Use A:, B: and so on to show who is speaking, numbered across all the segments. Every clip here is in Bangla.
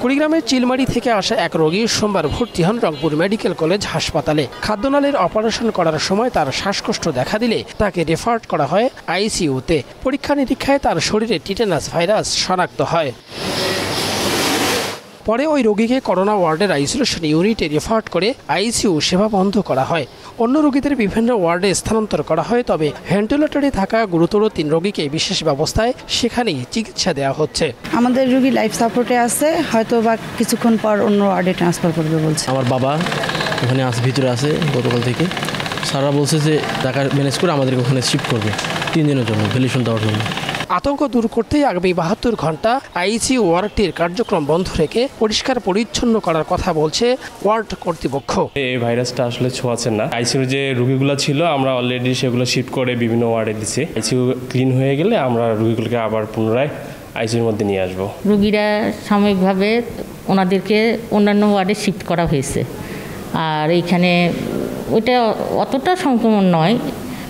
A: কুড়িগ্রামের চিলমারি থেকে আসা এক রোগী সোমবার ভর্তি হন রংপুর মেডিকেল কলেজ হাসপাতালে। খাদ্যনালীর অপারেশন করার সময় তার শ্বাসকষ্ট দেখা দিলে তাকে রেফার করা হয় আইসিইউতে। পরীক্ষা নিরীক্ষায় তার শরীরে টিটেনাস ভাইরাস শনাক্ত হয়। পরে ওই রোগীকে করোনা ওয়ার্ডের আইসোলেশন ইউনিটে রেফার করে আইসিইউ সেবা বন্ধ করা হয়। অন্য রোগীদের বিভিন্ন ওয়ার্ডে স্থানান্তর করা হয়, তবে ভেন্টিলেটরে থাকা গুরুতর 3 রোগীকে বিশেষ ব্যবস্থায় সেখানেই চিকিৎসা দেওয়া হচ্ছে।
B: আমাদের রোগী লাইফ সাপোর্টে আছে, হয়তো বা কিছুক্ষণ পর অন্য ওয়ার্ডে ট্রান্সফার করবে বলছে।
C: আমার বাবা ওখানে ভিতরে আছে গতকাল থেকে। স্যাররা বলছে যে টাকা ম্যানেজ করে আমাদেরকে ওখানে শিফট করবে 3 দিনের জন্য, ভ্যালিডেশন দেওয়ার জন্য।
A: আতঙ্ক দূর করতেই আগামী 72 ঘন্টা আইসিইউ ওয়ার্ডটির কার্যক্রম বন্ধ রেখে পরিষ্কার পরিচ্ছন্ন করার কথা বলছে ওয়ার্ড কর্তৃপক্ষ।
D: এই ভাইরাসটা আসলে ছোঁয়াচ্ছে না। আইসিইউ যে রোগীগুলো ছিল আমরা অলরেডি সেগুলো শিফট করে বিভিন্ন ওয়ার্ডে দিচ্ছি। আইসিইউ ক্লিন হয়ে গেলে আমরা রোগীগুলোকে আবার পুনরায় আইসিইউর মধ্যে নিয়ে আসবো।
E: রোগীরা সাময়িকভাবে ওনাদেরকে অন্যান্য ওয়ার্ডে শিফট করা হয়েছে। আর এইখানে ওইটা অতটা সংক্রমণ নয়,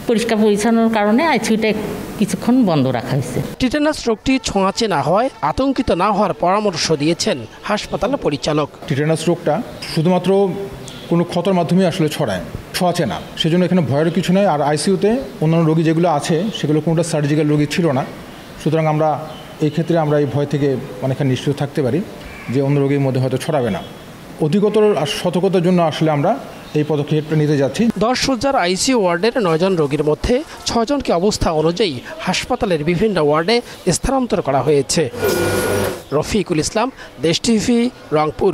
E: পরিষ্কার পরিচ্ছন্নর কারণে আইসিইউটা কিছুক্ষণ বন্ধ রাখা হয়েছে।
A: টিটেনাস রোগটি ছোঁয়াচে না হয় আতঙ্কিত না হওয়ার পরামর্শ দিয়েছেন হাসপাতাল পরিচালক।
F: টিটেনাস রোগটা শুধুমাত্র কোনো ক্ষতর মাধ্যমে আসলে ছড়ায়, ছোঁয়াচে না, সেজন্য এখানে ভয়ের কিছু নয়। আর আইসিইউতে অন্যান্য রোগী যেগুলো আছে সেগুলো কোনোটা সার্জিক্যাল রোগী ছিল না, সুতরাং আমরা এই ক্ষেত্রে আমরা এই ভয় থেকে অনেকখানি নিশ্চিত থাকতে পারি যে অন্য রোগীর মধ্যে হয়তো ছড়াবে না। অধিকতর সতর্কতার জন্য আসলে আমরা এই পদক্ষেপটা নিতে যাচ্ছি।
A: 10 শয্যার আইসিইউ ওয়ার্ডের 9 জন রোগীর মধ্যে 6 জনকে অবস্থা অনুযায়ী হাসপাতালের বিভিন্ন ওয়ার্ডে স্থানান্তর করা হয়েছে। রফিকুল ইসলাম, দেশ টিভি, রংপুর।